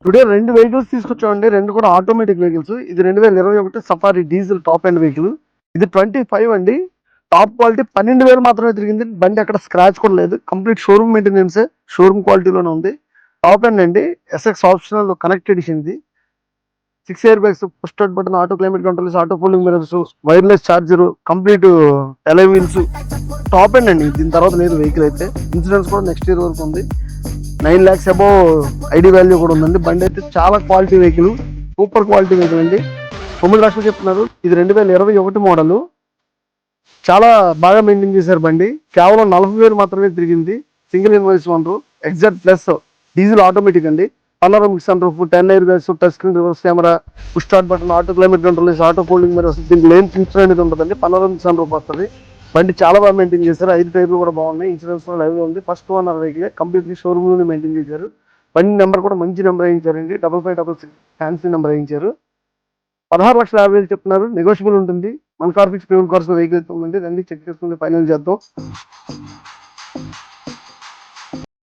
Today 2 vehicles తీసుకొచ్చామండి. 2 కూడా automatic vehicles. ఇది 2021 safari diesel top end vehicle. ఇది 25 అండి. టాప్ క్వాలిటీ 12,000 మాత్రమే తిరిగింది. బండి ఎక్కడ స్క్రాచ్ కూడా లేదు. కంప్లీట్ షోరూమ్ మెయింటెనెన్స్, షోరూమ్ క్వాలిటీలోనే ఉంది. టాప్ ఎండ్ అండి. ఎస్ఎక్స్ ఆప్షనల్ కనెక్ట్ ఎడిషన్ ఇది. 6 air bags, push start button, auto climate controls, auto folding mirrors, wireless charger, complete అలై వీల్స్. టాప్ ఎండ్ అండి. దీని తర్వాత లేదు వెహికల్ అయితే. ఇన్సూరెన్స్ కూడా నెక్స్ట్ ఇయర్ వరకు ఉంది. 9 lakhs అబౌవ్ ఐడి వాల్యూ కూడా ఉందండి. బండి అయితే చాలా quality vehicle, super quality vehicle అండి. 9 లక్షలు చెప్తున్నారు. ఇది 2021 మోడల్. చాలా బాగా మెయింటైన్ చేశారు బండి. కేవలం 40,000 మాత్రమే తిరిగింది. Single invoice owner. Exact plus diesel automatic అండి. Panoramic sunroof, 10 airbags, touch screen reverse camera, push start button, auto climate controls, auto folding mirrors. దీనికి లేన్ ఫీచర్ అనేది ఉంటుందండి. పనోరమిక్ సన్ రూఫ్ వస్తుంది. బండి చాలా బాగా మెయింటైన్ చేశారు. 5 టైర్లు కూడా బాగున్నాయి. ఇన్సూరెన్స్ కూడా లైవ్ ఉంది. First owner vehicle completely showroom లోనే మెయింటైన్ చేశారు. బండి నెంబర్ కూడా మంచి నెంబర్ వేయించారండి. 5566 ఫ్యాన్సీ నెంబర్ వేయించారు. 16,50,000 చెప్తున్నారు. నెగోషియబుల్ ఉంటుంది. మన car fix payment cars vehicle ఉంది. రండి చెక్ చేసుకుంటే ఫైనల్ చేద్దాం.